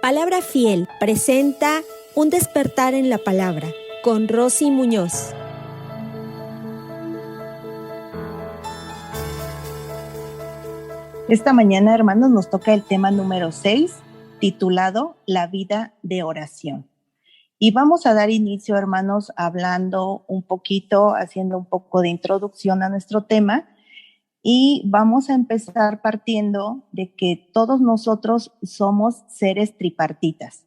Palabra Fiel presenta Un despertar en la palabra con Rosy Muñoz. Esta mañana, hermanos, nos toca el tema número 6, titulado La vida de oración. Y vamos a dar inicio, hermanos, hablando un poquito, haciendo un poco de introducción a nuestro tema. Y vamos a empezar partiendo de que todos nosotros somos seres tripartitas.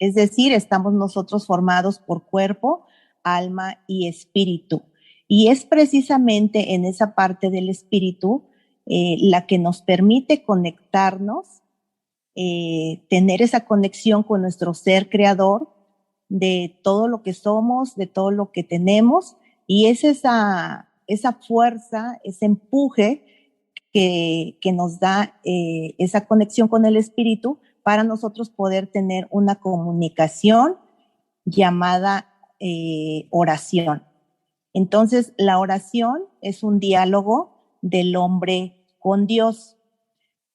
Es decir, estamos nosotros formados por cuerpo, alma y espíritu. Y es precisamente en esa parte del espíritu la que nos permite conectarnos, tener esa conexión con nuestro ser creador, de todo lo que somos, de todo lo que tenemos, y es esa fuerza, ese empuje que nos da esa conexión con el espíritu para nosotros poder tener una comunicación llamada oración. Entonces, la oración es un diálogo del hombre con Dios.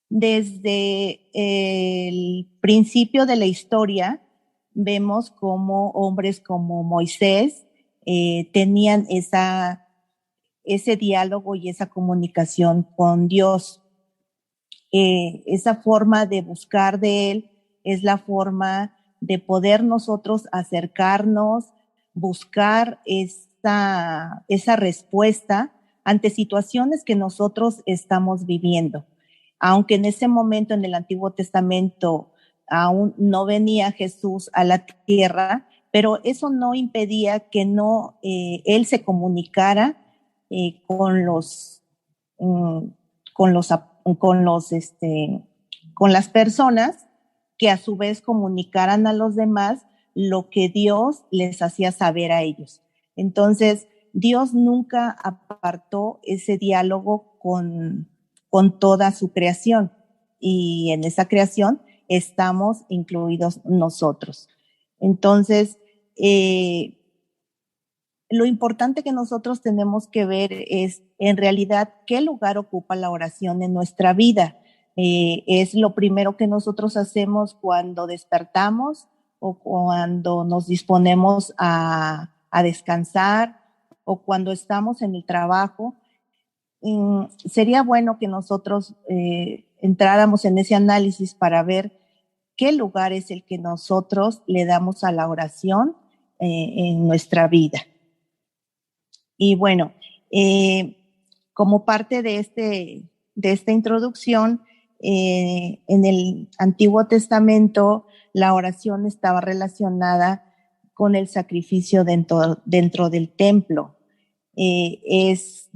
Desde el principio de la historia, vemos cómo hombres como Moisés tenían ese diálogo y esa comunicación con Dios. Esa forma de buscar de Él es la forma de poder nosotros acercarnos, buscar esa respuesta ante situaciones que nosotros estamos viviendo. Aunque en ese momento en el Antiguo Testamento aún no venía Jesús a la tierra, pero eso no impedía que Él se comunicara con las personas que a su vez comunicaran a los demás lo que Dios les hacía saber a ellos. Entonces, Dios nunca apartó ese diálogo con toda su creación, y en esa creación estamos incluidos nosotros. Entonces, lo importante que nosotros tenemos que ver es, en realidad, qué lugar ocupa la oración en nuestra vida. Es lo primero que nosotros hacemos cuando despertamos o cuando nos disponemos a descansar o cuando estamos en el trabajo. Sería bueno que nosotros entráramos en ese análisis para ver qué lugar es el que nosotros le damos a la oración en nuestra vida. Y bueno, como parte de esta introducción, en el Antiguo Testamento la oración estaba relacionada con el sacrificio dentro del templo. Es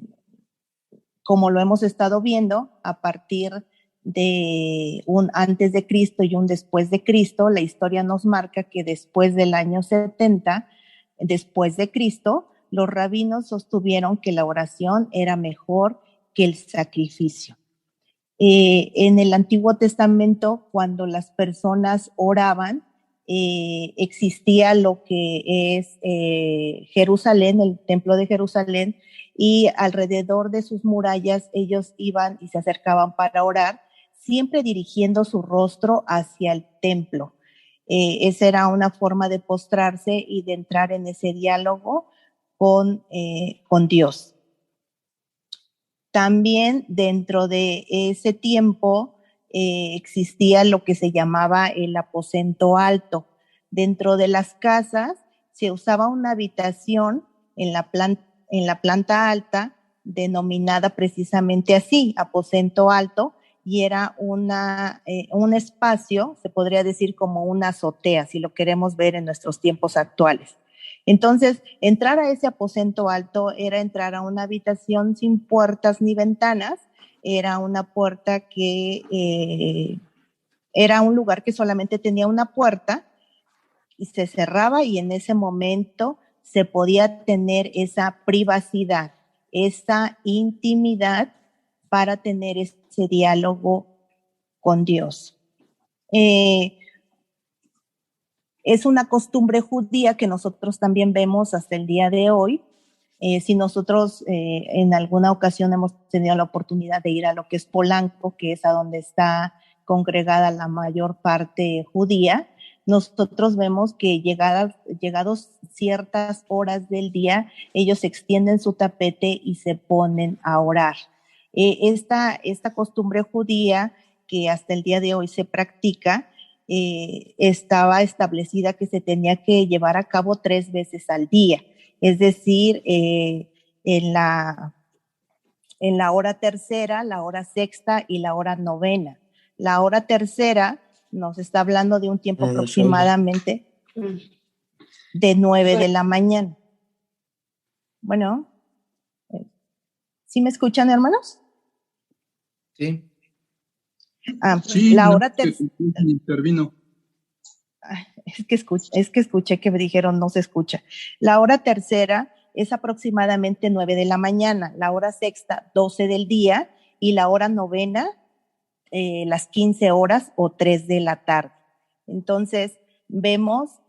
como lo hemos estado viendo, a partir de un antes de Cristo y un después de Cristo, la historia nos marca que después del año 70, después de Cristo, los rabinos sostuvieron que la oración era mejor que el sacrificio. En el Antiguo Testamento, cuando las personas oraban, existía lo que es Jerusalén, el templo de Jerusalén, y alrededor de sus murallas ellos iban y se acercaban para orar, siempre dirigiendo su rostro hacia el templo. Esa era una forma de postrarse y de entrar en ese diálogo con Dios. También dentro de ese tiempo existía lo que se llamaba el aposento alto. Dentro de las casas se usaba una habitación en la planta alta, denominada precisamente así, aposento alto, y era un espacio, se podría decir como una azotea, si lo queremos ver en nuestros tiempos actuales. Entonces, entrar a ese aposento alto era entrar a una habitación sin puertas ni ventanas, era una puerta que era un lugar que solamente tenía una puerta y se cerraba, y en ese momento se podía tener esa privacidad, esa intimidad para tener ese diálogo con Dios. Es una costumbre judía que nosotros también vemos hasta el día de hoy. Si nosotros en alguna ocasión hemos tenido la oportunidad de ir a lo que es Polanco, que es a donde está congregada la mayor parte judía, nosotros vemos que llegados ciertas horas del día, ellos extienden su tapete y se ponen a orar. Esta costumbre judía que hasta el día de hoy se practica, estaba establecida que se tenía que llevar a cabo 3 veces al día, es decir, en la hora tercera, la hora sexta y la hora novena. La hora tercera nos está hablando de un tiempo aproximadamente de 9 de la mañana. Bueno, ¿sí me escuchan, hermanos? Sí. Sí, la hora tercera. Intervino. Es que escuché que me dijeron no se escucha. La hora tercera es aproximadamente 9 de la mañana, la hora sexta 12 del día y la hora novena las 15 horas o 3 de la tarde. Entonces vemos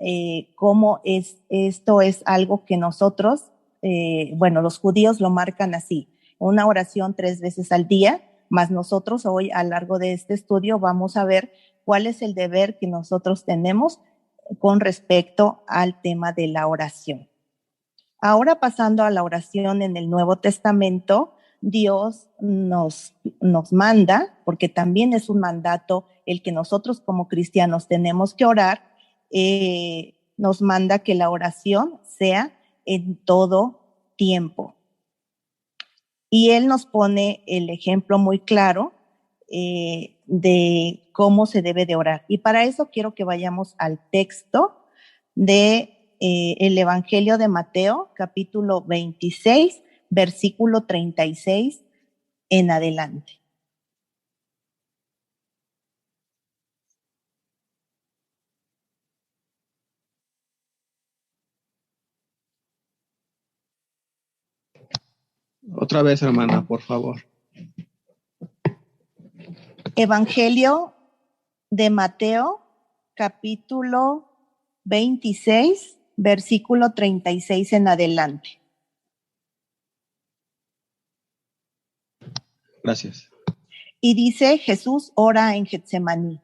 cómo esto es algo que nosotros, los judíos lo marcan así, una oración 3 veces al día, más nosotros hoy a lo largo de este estudio vamos a ver cuál es el deber que nosotros tenemos con respecto al tema de la oración. Ahora pasando a la oración en el Nuevo Testamento, Dios nos manda, porque también es un mandato el que nosotros como cristianos tenemos que orar, nos manda que la oración sea en todo tiempo. Y Él nos pone el ejemplo muy claro de cómo se debe de orar. Y para eso quiero que vayamos al texto de el Evangelio de Mateo, capítulo 26, versículo 36 en adelante. Otra vez, hermana, por favor. Evangelio de Mateo, capítulo 26, versículo 36 en adelante. Gracias. Y dice, Jesús ora en Getsemaní.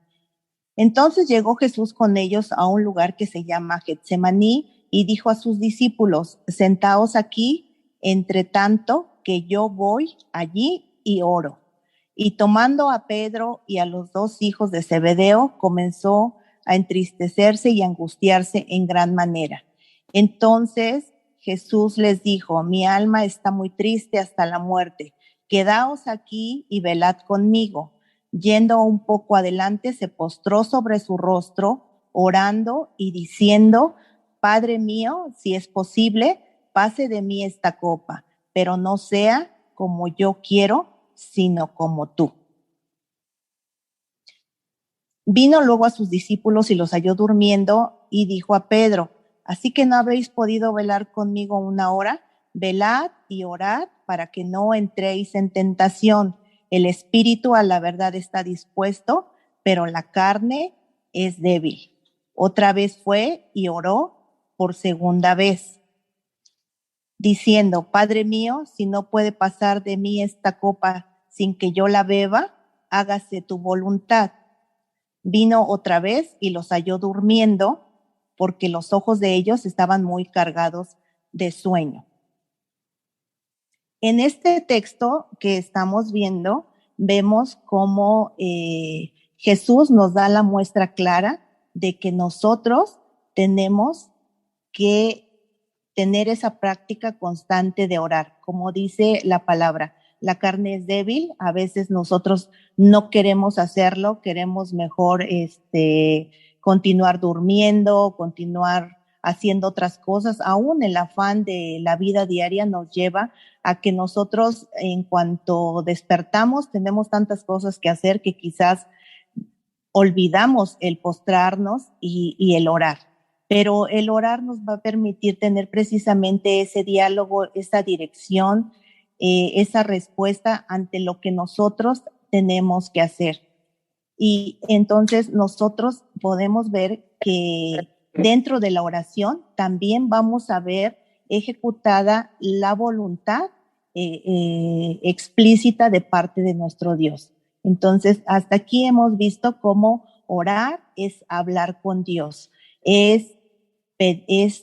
Entonces llegó Jesús con ellos a un lugar que se llama Getsemaní y dijo a sus discípulos, sentaos aquí, entre tanto que yo voy allí y oro. Y tomando a Pedro y a los 2 hijos de Zebedeo, comenzó a entristecerse y angustiarse en gran manera. Entonces Jesús les dijo, mi alma está muy triste hasta la muerte. Quedaos aquí y velad conmigo. Yendo un poco adelante, se postró sobre su rostro, orando y diciendo, Padre mío, si es posible, pase de mí esta copa, pero no sea como yo quiero, sino como tú. Vino luego a sus discípulos y los halló durmiendo y dijo a Pedro, ¿así que no habéis podido velar conmigo 1 hora? Velad y orad para que no entréis en tentación. El espíritu a la verdad está dispuesto, pero la carne es débil. Otra vez fue y oró por segunda vez, diciendo, Padre mío, si no puede pasar de mí esta copa sin que yo la beba, hágase tu voluntad. Vino otra vez y los halló durmiendo, porque los ojos de ellos estaban muy cargados de sueño. En este texto que estamos viendo, vemos cómo Jesús nos da la muestra clara de que nosotros tenemos que tener esa práctica constante de orar. Como dice la palabra, la carne es débil, a veces nosotros no queremos hacerlo, queremos mejor continuar durmiendo, continuar haciendo otras cosas. Aún el afán de la vida diaria nos lleva a que nosotros, en cuanto despertamos, tenemos tantas cosas que hacer que quizás olvidamos el postrarnos y el orar. Pero el orar nos va a permitir tener precisamente ese diálogo, esa dirección, esa respuesta ante lo que nosotros tenemos que hacer. Y entonces nosotros podemos ver que dentro de la oración también vamos a ver ejecutada la voluntad explícita de parte de nuestro Dios. Entonces, hasta aquí hemos visto cómo orar es hablar con Dios, es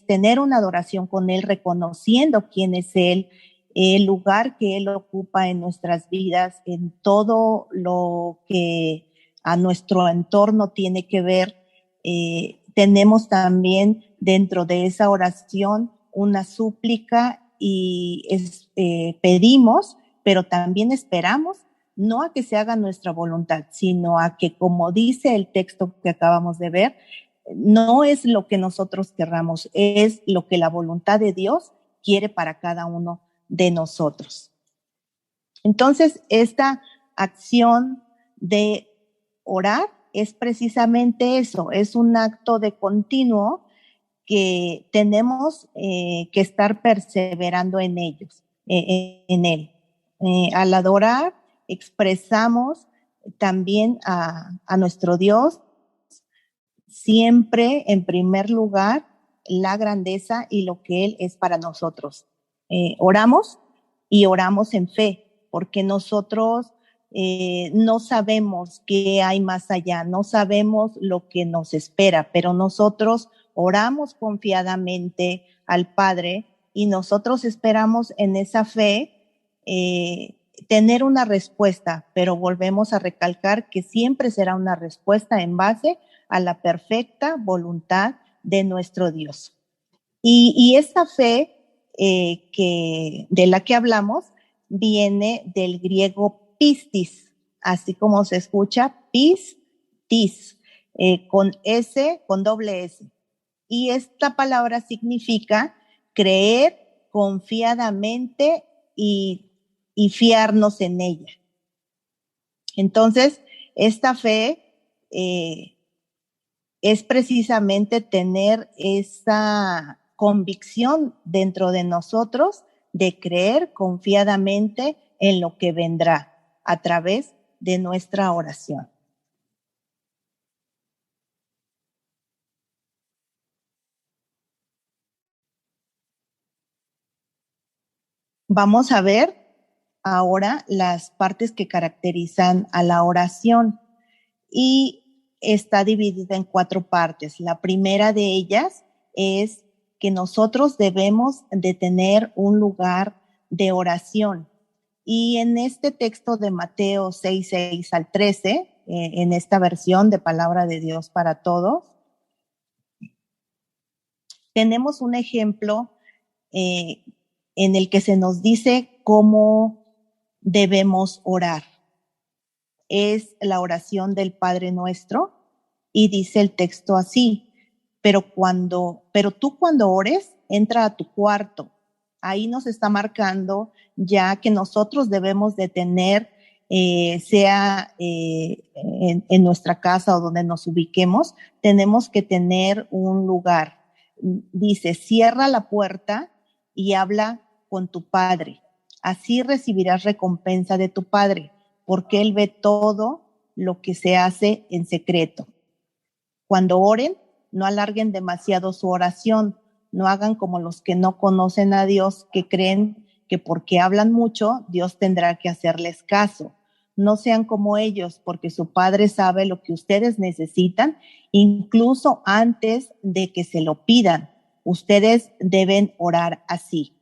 tener una adoración con Él, reconociendo quién es Él, el lugar que Él ocupa en nuestras vidas, en todo lo que a nuestro entorno tiene que ver. Tenemos también dentro de esa oración una súplica y pedimos, pero también esperamos, no a que se haga nuestra voluntad, sino a que, como dice el texto que acabamos de ver, no es lo que nosotros querramos, es lo que la voluntad de Dios quiere para cada uno de nosotros. Entonces, esta acción de orar es precisamente eso, es un acto de continuo que tenemos que estar perseverando en ellos, en él. Al adorar, expresamos también a nuestro Dios, siempre en primer lugar la grandeza y lo que Él es para nosotros. Oramos y oramos en fe, porque nosotros no sabemos qué hay más allá, no sabemos lo que nos espera, pero nosotros oramos confiadamente al Padre y nosotros esperamos en esa fe tener una respuesta, pero volvemos a recalcar que siempre será una respuesta en base a la perfecta voluntad de nuestro Dios. Y esta fe de la que hablamos viene del griego pistis, así como se escucha pistis, con S, con doble S. Y esta palabra significa creer confiadamente y fiarnos en ella. Entonces, esta fe es precisamente tener esa convicción dentro de nosotros de creer confiadamente en lo que vendrá a través de nuestra oración. Vamos a ver ahora las partes que caracterizan a la oración y está dividida en 4 partes. La primera de ellas es que nosotros debemos de tener un lugar de oración. Y en este texto de Mateo 6:6 al 13, en esta versión de Palabra de Dios para Todos, tenemos un ejemplo en el que se nos dice cómo debemos orar. Es la oración del Padre Nuestro y dice el texto así: pero tú cuando ores, entra a tu cuarto. Ahí nos está marcando ya que nosotros debemos de tener, sea en nuestra casa o donde nos ubiquemos, tenemos que tener un lugar. Dice: cierra la puerta y habla con tu Padre. Así recibirás recompensa de tu Padre, porque Él ve todo lo que se hace en secreto. Cuando oren, no alarguen demasiado su oración, no hagan como los que no conocen a Dios, que creen que porque hablan mucho, Dios tendrá que hacerles caso. No sean como ellos, porque su Padre sabe lo que ustedes necesitan, incluso antes de que se lo pidan. Ustedes deben orar así.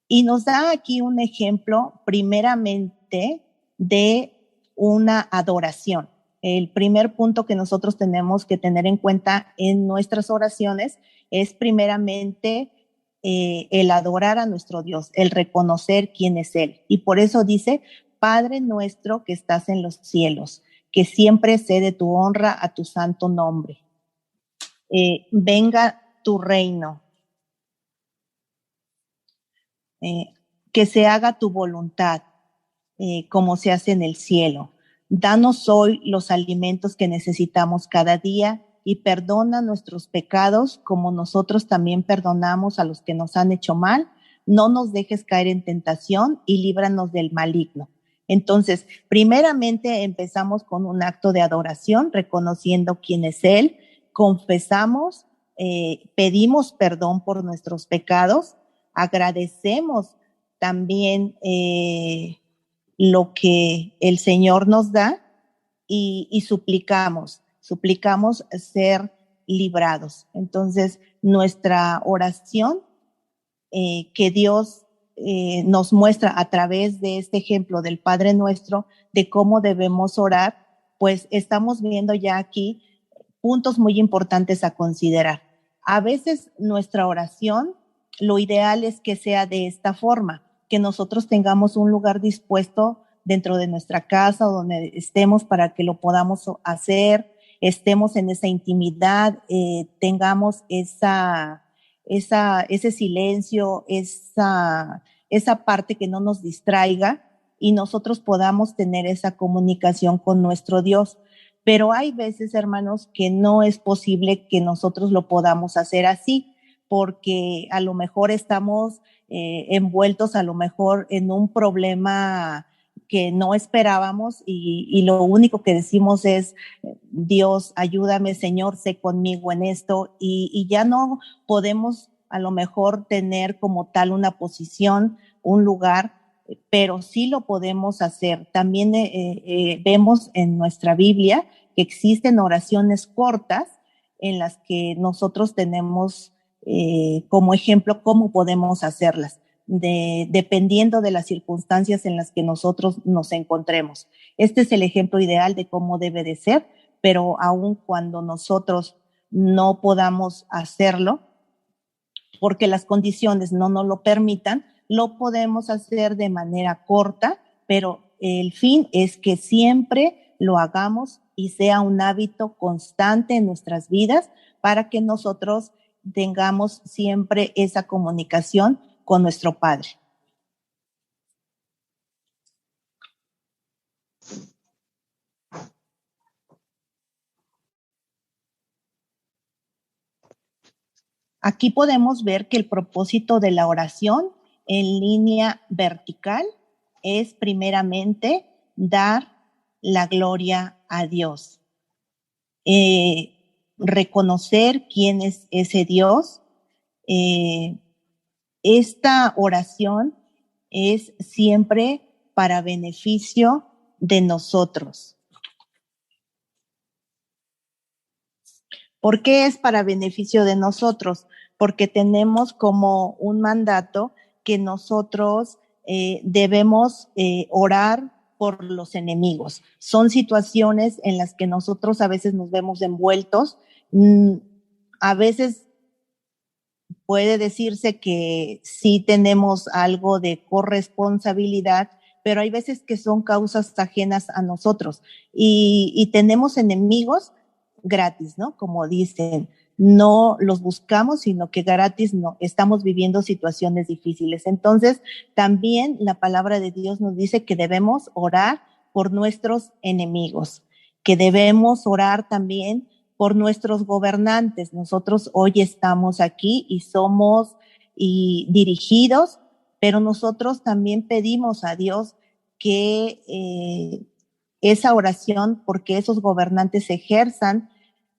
Y nos da aquí un ejemplo, primeramente, de una adoración. El primer punto que nosotros tenemos que tener en cuenta en nuestras oraciones es primeramente el adorar a nuestro Dios, el reconocer quién es Él. Y por eso dice: Padre nuestro que estás en los cielos, que siempre cede tu honra a tu santo nombre. Venga tu reino. Que se haga tu voluntad, como se hace en el cielo. Danos hoy los alimentos que necesitamos cada día y perdona nuestros pecados como nosotros también perdonamos a los que nos han hecho mal. No nos dejes caer en tentación y líbranos del maligno. Entonces, primeramente empezamos con un acto de adoración, reconociendo quién es Él, confesamos, pedimos perdón por nuestros pecados, agradecemos también lo que el Señor nos da y suplicamos ser librados. Entonces, nuestra oración que Dios nos muestra a través de este ejemplo del Padre Nuestro de cómo debemos orar, pues estamos viendo ya aquí puntos muy importantes a considerar. A veces nuestra oración, lo ideal es que sea de esta forma, que nosotros tengamos un lugar dispuesto dentro de nuestra casa o donde estemos para que lo podamos hacer, estemos en esa intimidad, tengamos ese silencio, esa parte que no nos distraiga y nosotros podamos tener esa comunicación con nuestro Dios. Pero hay veces, hermanos, que no es posible que nosotros lo podamos hacer así, porque a lo mejor estamos envueltos a lo mejor en un problema que no esperábamos y lo único que decimos es, Dios, ayúdame, Señor, sé conmigo en esto y ya no podemos a lo mejor tener como tal una posición, un lugar, pero sí lo podemos hacer. También vemos en nuestra Biblia que existen oraciones cortas en las que nosotros tenemos como ejemplo cómo podemos hacerlas, dependiendo de las circunstancias en las que nosotros nos encontremos. Este es el ejemplo ideal de cómo debe de ser, pero aun cuando nosotros no podamos hacerlo, porque las condiciones no nos lo permitan, lo podemos hacer de manera corta, pero el fin es que siempre lo hagamos y sea un hábito constante en nuestras vidas para que nosotros tengamos siempre esa comunicación con nuestro Padre. Aquí podemos ver que el propósito de la oración en línea vertical es primeramente dar la gloria a Dios. Reconocer quién es ese Dios. Esta oración es siempre para beneficio de nosotros. ¿Por qué es para beneficio de nosotros? Porque tenemos como un mandato que nosotros debemos orar por los enemigos. Son situaciones en las que nosotros a veces nos vemos envueltos. A veces puede decirse que sí tenemos algo de corresponsabilidad, pero hay veces que son causas ajenas a nosotros y tenemos enemigos gratis, ¿no? Como dicen, no los buscamos, sino que gratis no, estamos viviendo situaciones difíciles. Entonces, también la palabra de Dios nos dice que debemos orar por nuestros enemigos, que debemos orar también por nuestros gobernantes. Nosotros hoy estamos aquí y somos dirigidos, pero nosotros también pedimos a Dios que esa oración, porque esos gobernantes ejerzan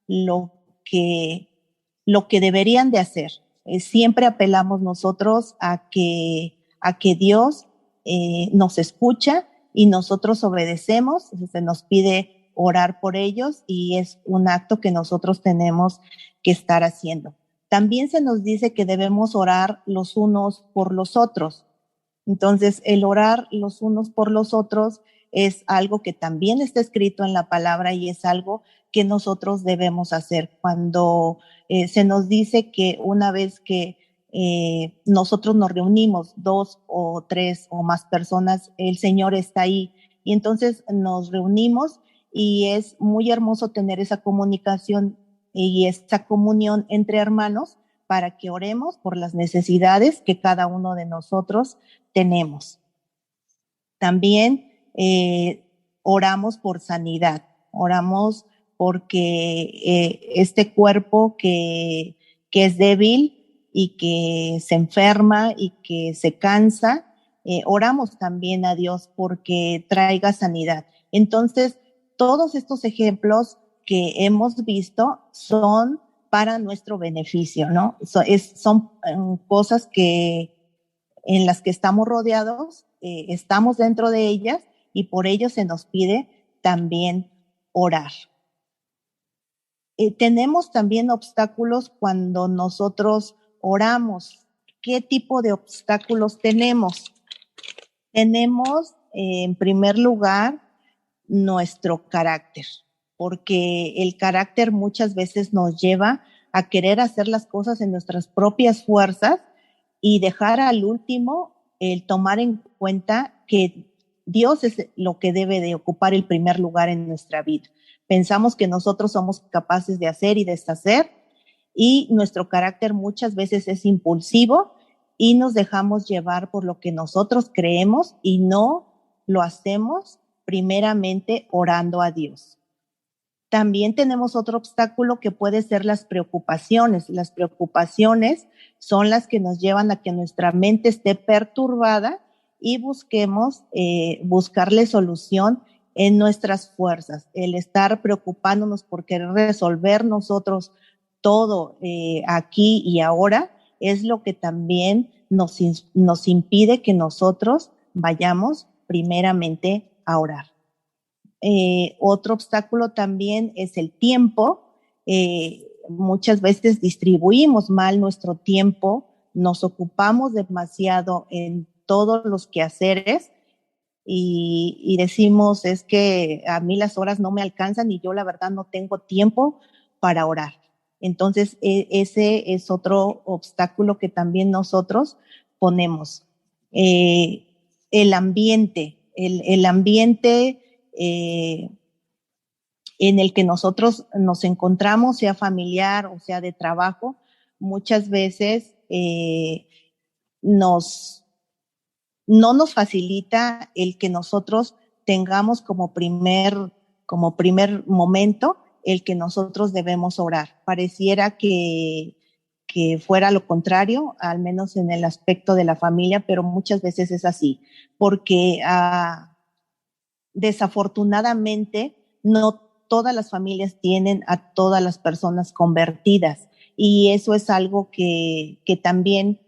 lo que deberían de hacer. Siempre apelamos nosotros a que Dios nos escucha y nosotros obedecemos. Se nos pide orar por ellos y es un acto que nosotros tenemos que estar haciendo. También se nos dice que debemos orar los unos por los otros. Entonces, el orar los unos por los otros es algo que también está escrito en la palabra y es algo que nosotros debemos hacer. Cuando se nos dice que una vez que nosotros nos reunimos, 2 o 3 o más personas, el Señor está ahí. Y entonces nos reunimos y es muy hermoso tener esa comunicación y esa comunión entre hermanos para que oremos por las necesidades que cada uno de nosotros tenemos. También oramos por sanidad, oramos porque este cuerpo que es débil y que se enferma y que se cansa, oramos también a Dios porque traiga sanidad. Entonces, todos estos ejemplos que hemos visto son para nuestro beneficio, ¿no? Son cosas en las que estamos rodeados estamos dentro de ellas y por ello se nos pide también orar. Tenemos también obstáculos cuando nosotros oramos. ¿Qué tipo de obstáculos tenemos? Tenemos, en primer lugar, nuestro carácter, porque el carácter muchas veces nos lleva a querer hacer las cosas en nuestras propias fuerzas y dejar al último el tomar en cuenta que Dios es lo que debe de ocupar el primer lugar en nuestra vida. Pensamos que nosotros somos capaces de hacer y deshacer y nuestro carácter muchas veces es impulsivo y nos dejamos llevar por lo que nosotros creemos y no lo hacemos primeramente orando a Dios. También tenemos otro obstáculo que puede ser las preocupaciones. Las preocupaciones son las que nos llevan a que nuestra mente esté perturbada y busquemos buscarle solución en nuestras fuerzas. El estar preocupándonos por querer resolver nosotros todo aquí y ahora es lo que también nos impide que nosotros vayamos primeramente a orar. Otro obstáculo también es el tiempo. Muchas veces distribuimos mal nuestro tiempo, nos ocupamos demasiado en todos los quehaceres y decimos, es que a mí las horas no me alcanzan y yo la verdad no tengo tiempo para orar. Entonces, ese es otro obstáculo que también nosotros ponemos. El ambiente, el ambiente en el que nosotros nos encontramos, sea familiar o sea de trabajo, muchas veces no nos facilita el que nosotros tengamos como primer momento el que nosotros debemos orar. Pareciera que fuera lo contrario, al menos en el aspecto de la familia, pero muchas veces es así, porque desafortunadamente no todas las familias tienen a todas las personas convertidas y eso es algo que también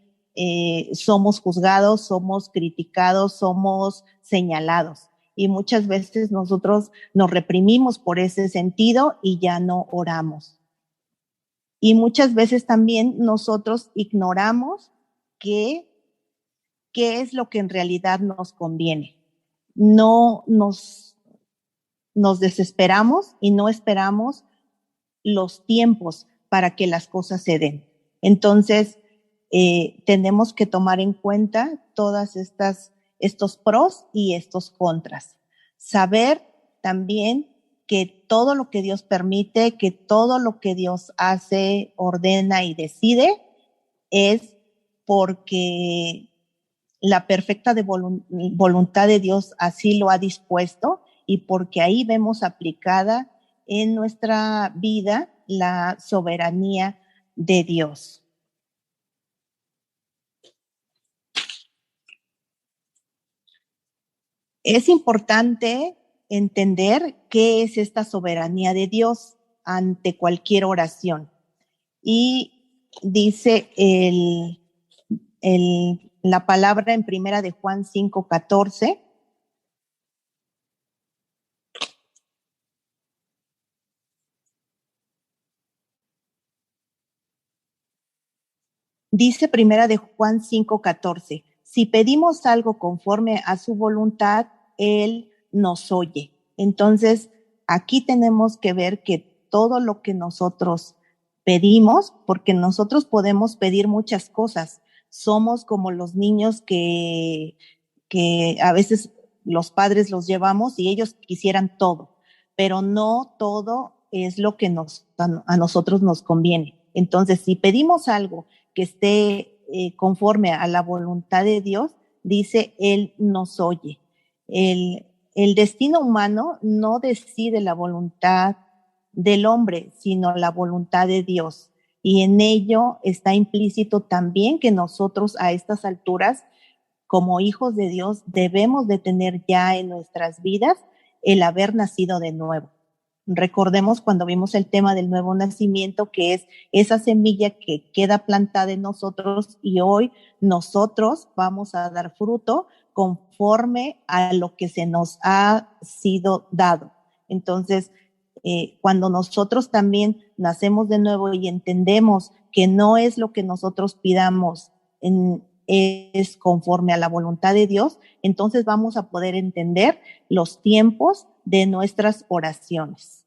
somos juzgados, somos criticados, somos señalados y muchas veces nosotros nos reprimimos por ese sentido y ya no oramos. Y muchas veces también nosotros ignoramos qué es lo que en realidad nos conviene. No nos desesperamos y no esperamos los tiempos para que las cosas se den. Entonces, tenemos que tomar en cuenta todas estos pros y estos contras. Saber también que todo lo que Dios permite, que todo lo que Dios hace, ordena y decide es porque la perfecta voluntad de Dios así lo ha dispuesto y porque ahí vemos aplicada en nuestra vida la soberanía de Dios. Es importante entender qué es esta soberanía de Dios ante cualquier oración. Y dice la palabra en primera de Juan 5:14. Dice primera de Juan 5:14, si pedimos algo conforme a su voluntad, Él nos oye. Entonces, aquí tenemos que ver que todo lo que nosotros pedimos, porque nosotros podemos pedir muchas cosas, somos como los niños que a veces los padres los llevamos y ellos quisieran todo, pero no todo es lo que a nosotros nos conviene. Entonces, si pedimos algo que esté conforme a la voluntad de Dios, dice, Él nos oye. El destino humano no decide la voluntad del hombre, sino la voluntad de Dios. Y en ello está implícito también que nosotros a estas alturas, como hijos de Dios, debemos de tener ya en nuestras vidas el haber nacido de nuevo. Recordemos cuando vimos el tema del nuevo nacimiento, que es esa semilla que queda plantada en nosotros y hoy nosotros vamos a dar fruto conforme a lo que se nos ha sido dado. Entonces, cuando nosotros también nacemos de nuevo y entendemos que no es lo que nosotros pidamos, es conforme a la voluntad de Dios, entonces vamos a poder entender los tiempos de nuestras oraciones.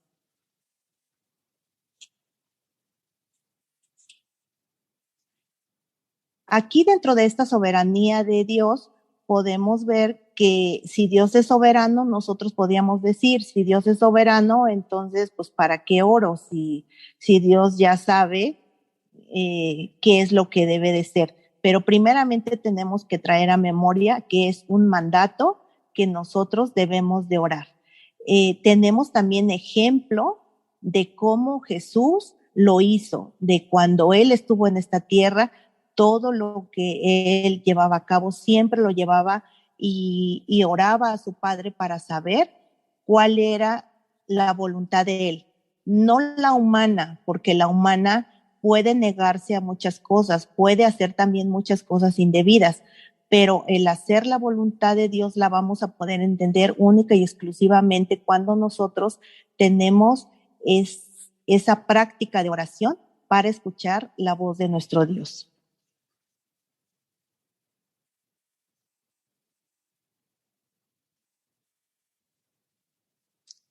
Aquí dentro de esta soberanía de Dios podemos ver que si Dios es soberano, nosotros podríamos decir, si Dios es soberano, entonces, pues, ¿para qué oro? Si Dios ya sabe qué es lo que debe de ser. Pero primeramente tenemos que traer a memoria que es un mandato que nosotros debemos de orar. Tenemos también ejemplo de cómo Jesús lo hizo, de cuando Él estuvo en esta tierra, todo lo que Él llevaba a cabo, siempre lo llevaba y oraba a su Padre para saber cuál era la voluntad de Él. No la humana, porque la humana puede negarse a muchas cosas, puede hacer también muchas cosas indebidas, pero el hacer la voluntad de Dios la vamos a poder entender única y exclusivamente cuando nosotros tenemos esa práctica de oración para escuchar la voz de nuestro Dios.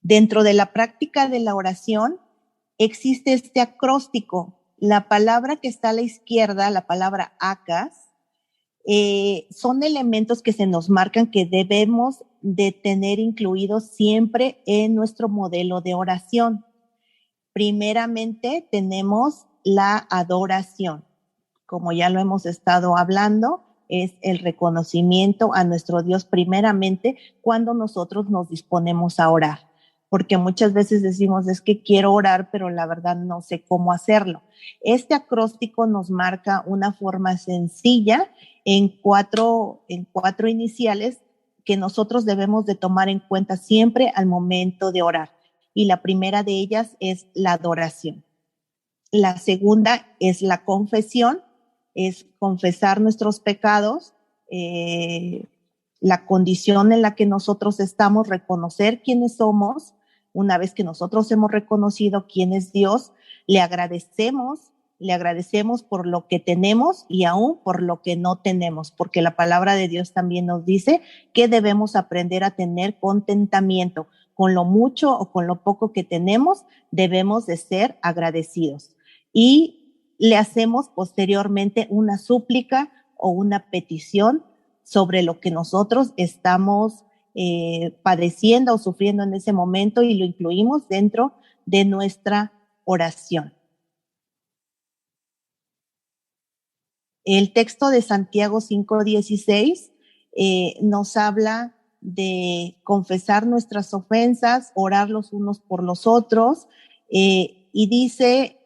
Dentro de la práctica de la oración existe este acróstico. La palabra que está a la izquierda, la palabra acas, son elementos que se nos marcan que debemos de tener incluidos siempre en nuestro modelo de oración. Primeramente tenemos la adoración. Como ya lo hemos estado hablando, es el reconocimiento a nuestro Dios primeramente cuando nosotros nos disponemos a orar. Porque muchas veces decimos, es que quiero orar, pero la verdad no sé cómo hacerlo. Este acróstico nos marca una forma sencilla en cuatro iniciales que nosotros debemos de tomar en cuenta siempre al momento de orar. Y la primera de ellas es la adoración. La segunda es la confesión, es confesar nuestros pecados, la condición en la que nosotros estamos, reconocer quiénes somos. Una vez que nosotros hemos reconocido quién es Dios, le agradecemos por lo que tenemos y aún por lo que no tenemos, porque la palabra de Dios también nos dice que debemos aprender a tener contentamiento. Con lo mucho o con lo poco que tenemos, debemos de ser agradecidos. Y le hacemos posteriormente una súplica o una petición sobre lo que nosotros estamos padeciendo o sufriendo en ese momento y lo incluimos dentro de nuestra oración. El texto de Santiago 5:16 nos habla de confesar nuestras ofensas, orar los unos por los otros, y dice,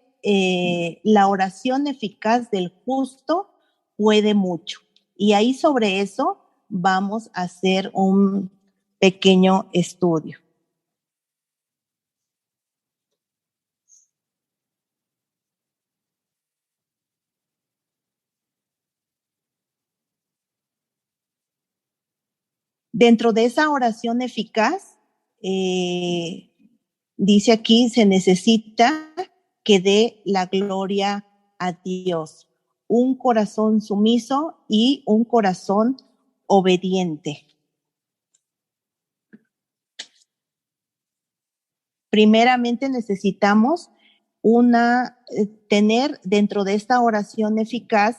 la oración eficaz del justo puede mucho. Y ahí sobre eso vamos a hacer un pequeño estudio. Dentro de esa oración eficaz, dice aquí, se necesita que dé la gloria a Dios, un corazón sumiso y un corazón obediente. Primeramente necesitamos tener dentro de esta oración eficaz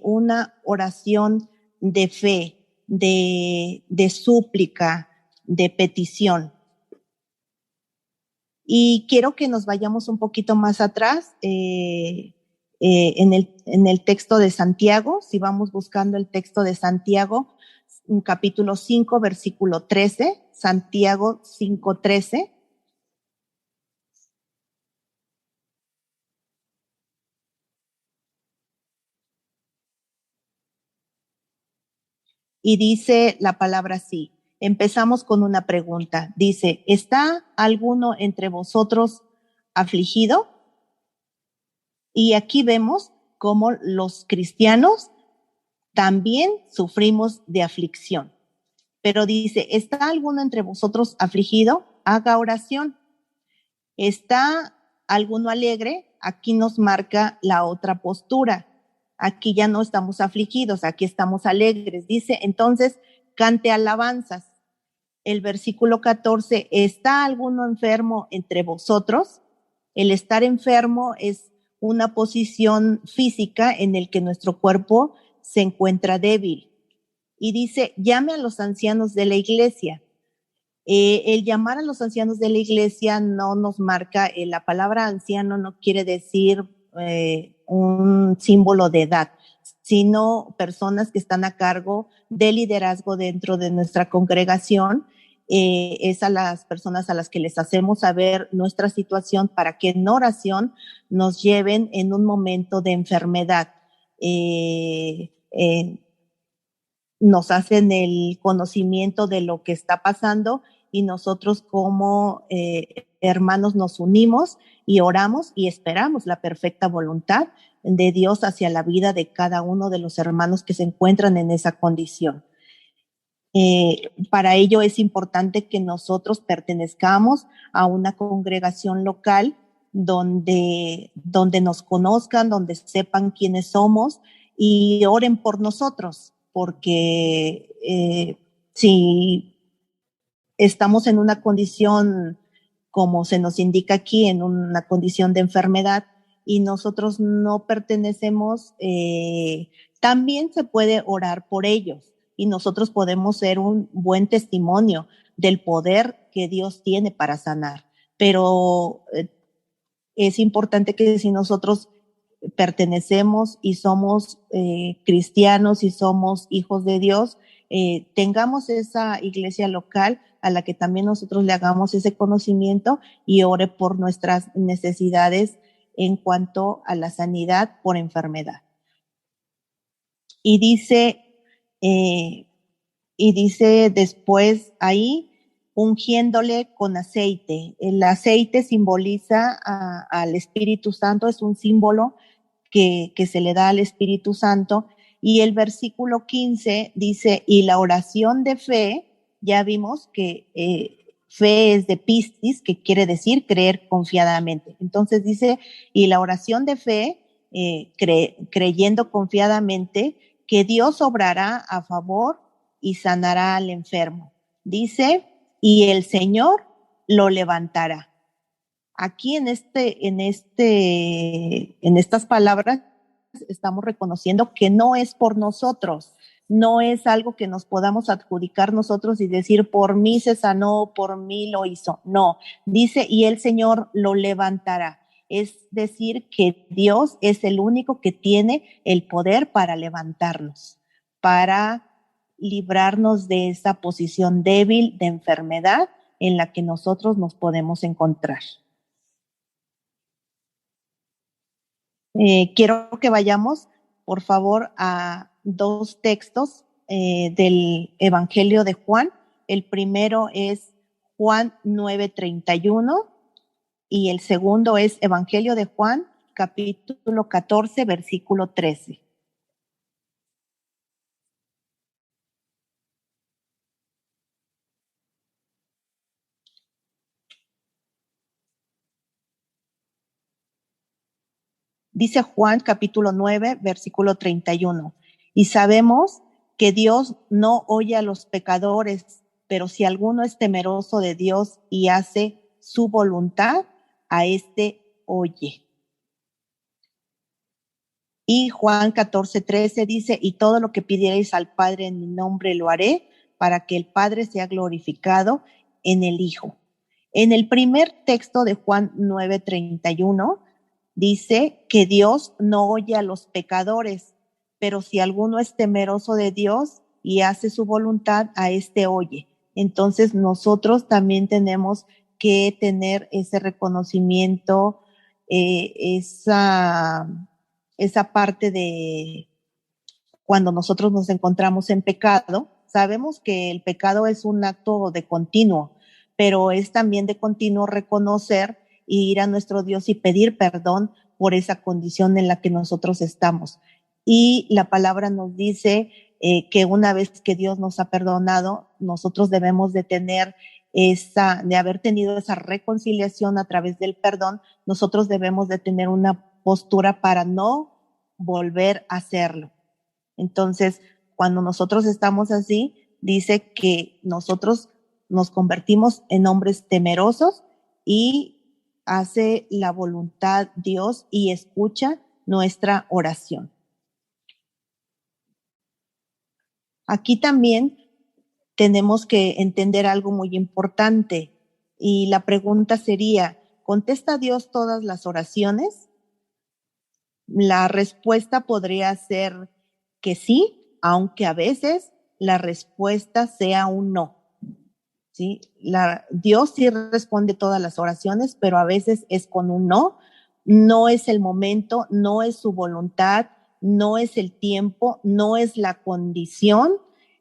una oración de fe, de súplica, de petición. Y quiero que nos vayamos un poquito más atrás en el texto de Santiago. Si vamos buscando el texto de Santiago, capítulo 5, versículo 13, Santiago 5:13. Y dice la palabra así. Empezamos con una pregunta. Dice, ¿está alguno entre vosotros afligido? Y aquí vemos cómo los cristianos también sufrimos de aflicción. Pero dice, ¿está alguno entre vosotros afligido? Haga oración. ¿Está alguno alegre? Aquí nos marca la otra postura. Aquí ya no estamos afligidos, aquí estamos alegres. Dice, entonces, cante alabanzas. El versículo 14, ¿está alguno enfermo entre vosotros? El estar enfermo es una posición física en el que nuestro cuerpo se encuentra débil. Y dice, llame a los ancianos de la iglesia. El llamar a los ancianos de la iglesia no nos marca, la palabra anciano no quiere decir un símbolo de edad, sino personas que están a cargo de liderazgo dentro de nuestra congregación. Es a las personas a las que les hacemos saber nuestra situación para que en oración nos lleven en un momento de enfermedad. Nos hacen el conocimiento de lo que está pasando y nosotros como hermanos nos unimos y oramos y esperamos la perfecta voluntad de Dios hacia la vida de cada uno de los hermanos que se encuentran en esa condición. Para ello es importante que nosotros pertenezcamos a una congregación local donde nos conozcan, donde sepan quiénes somos y oren por nosotros, porque si estamos en una condición, como se nos indica aquí, en una condición de enfermedad y nosotros no pertenecemos, también se puede orar por ellos y nosotros podemos ser un buen testimonio del poder que Dios tiene para sanar. Pero es importante que si nosotros pertenecemos y somos cristianos y somos hijos de Dios, tengamos esa iglesia local a la que también nosotros le hagamos ese conocimiento y ore por nuestras necesidades en cuanto a la sanidad por enfermedad. Y dice después ahí, ungiéndole con aceite. El aceite simboliza al Espíritu Santo, es un símbolo que se le da al Espíritu Santo. Y el versículo 15 dice, y la oración de fe, ya vimos que fe es de pistis, que quiere decir creer confiadamente. Entonces dice, y la oración de fe, creyendo confiadamente, que Dios obrará a favor y sanará al enfermo. Dice, y el Señor lo levantará. Aquí en estas palabras estamos reconociendo que no es por nosotros, no es algo que nos podamos adjudicar nosotros y decir por mí se sanó, por mí lo hizo. No, dice y el Señor lo levantará. Es decir, que Dios es el único que tiene el poder para levantarnos, para librarnos de esa posición débil de enfermedad en la que nosotros nos podemos encontrar. Quiero que vayamos, por favor, a dos textos del Evangelio de Juan. El primero es Juan 9:31 y el segundo es Evangelio de Juan, capítulo 14, versículo 13. Dice Juan capítulo 9, versículo 31. Y sabemos que Dios no oye a los pecadores, pero si alguno es temeroso de Dios y hace su voluntad, a este oye. Y Juan 14:13 dice, y todo lo que pidierais al Padre en mi nombre lo haré, para que el Padre sea glorificado en el Hijo. En el primer texto de Juan 9:31, dice que Dios no oye a los pecadores, pero si alguno es temeroso de Dios y hace su voluntad, a este oye. Entonces nosotros también tenemos que tener ese reconocimiento, esa parte de cuando nosotros nos encontramos en pecado. Sabemos que el pecado es un acto de continuo, pero es también de continuo reconocer y ir a nuestro Dios y pedir perdón por esa condición en la que nosotros estamos. y la palabra nos dice que una vez que Dios nos ha perdonado, nosotros debemos de haber tenido esa reconciliación a través del perdón, nosotros debemos de tener una postura para no volver a hacerlo. Entonces, cuando nosotros estamos así, dice que nosotros nos convertimos en hombres temerosos y hace la voluntad Dios y escucha nuestra oración. Aquí también tenemos que entender algo muy importante y la pregunta sería, ¿contesta Dios todas las oraciones? La respuesta podría ser que sí, aunque a veces la respuesta sea un no. ¿Sí? Dios sí responde todas las oraciones, pero a veces es con un no. No es el momento, no es su voluntad, no es el tiempo, no es la condición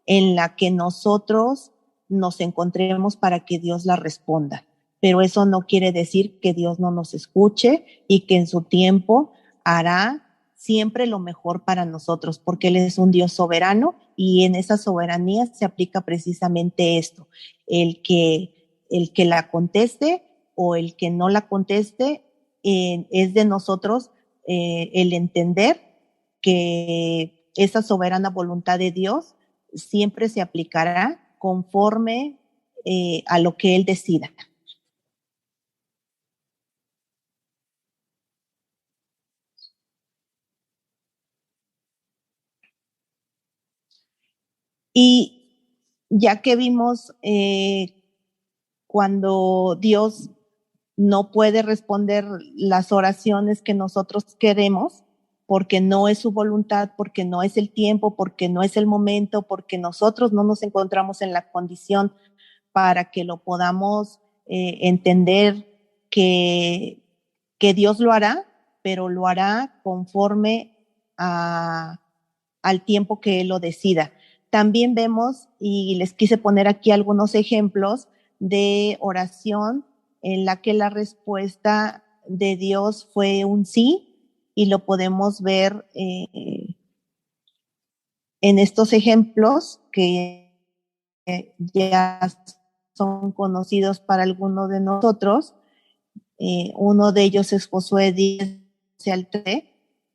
en la que nosotros nos encontremos para que Dios la responda. Pero eso no quiere decir que Dios no nos escuche y que en su tiempo hará siempre lo mejor para nosotros, porque Él es un Dios soberano y en esa soberanía se aplica precisamente esto, el que la conteste o el que no la conteste, es de nosotros el entender que esa soberana voluntad de Dios siempre se aplicará conforme a lo que Él decida. Y ya que vimos cuando Dios no puede responder las oraciones que nosotros queremos, porque no es su voluntad, porque no es el tiempo, porque no es el momento, porque nosotros no nos encontramos en la condición para que lo podamos entender que Dios lo hará, pero lo hará conforme al tiempo que Él lo decida. También vemos, y les quise poner aquí algunos ejemplos de oración en la que la respuesta de Dios fue un sí, y lo podemos ver en estos ejemplos que ya son conocidos para algunos de nosotros. Uno de ellos es Josué 10:3.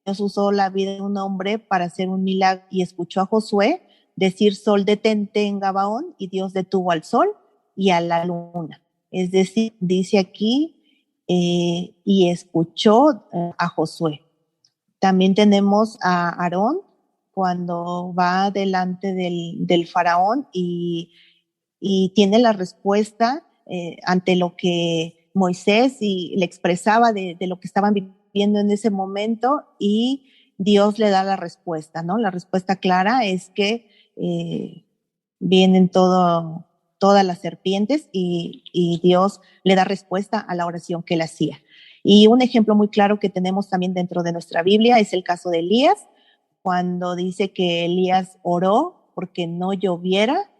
Dios usó la vida de un hombre para hacer un milagro y escuchó a Josué decir: sol detente en Gabaón, y Dios detuvo al sol y a la luna. Es decir, dice aquí, y escuchó a Josué. También tenemos a Aarón cuando va delante del faraón y tiene la respuesta ante lo que Moisés le expresaba de lo que estaban viviendo en ese momento, y Dios le da la respuesta, ¿no? La respuesta clara es que vienen todas las serpientes y Dios le da respuesta a la oración que él hacía. Y un ejemplo muy claro que tenemos también dentro de nuestra Biblia es el caso de Elías, cuando dice que Elías oró porque no lloviera,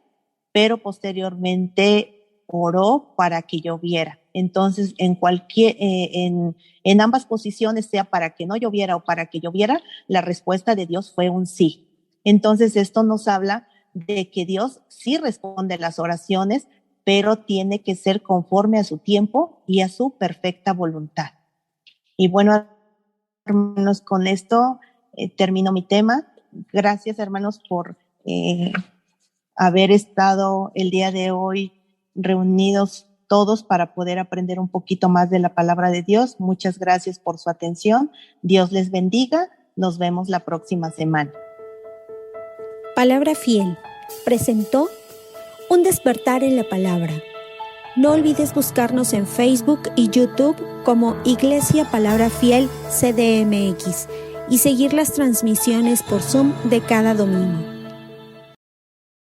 pero posteriormente oró para que lloviera. Entonces, en ambas posiciones, sea para que no lloviera o para que lloviera, la respuesta de Dios fue un sí. Entonces, esto nos habla de que Dios sí responde las oraciones, pero tiene que ser conforme a su tiempo y a su perfecta voluntad. Y bueno, hermanos, con esto termino mi tema. Gracias, hermanos, por haber estado el día de hoy reunidos todos para poder aprender un poquito más de la palabra de Dios. Muchas gracias por su atención. Dios les bendiga. Nos vemos la próxima semana. Palabra Fiel presentó Un despertar en la palabra. No olvides buscarnos en Facebook y YouTube como Iglesia Palabra Fiel CDMX y seguir las transmisiones por Zoom de cada domingo.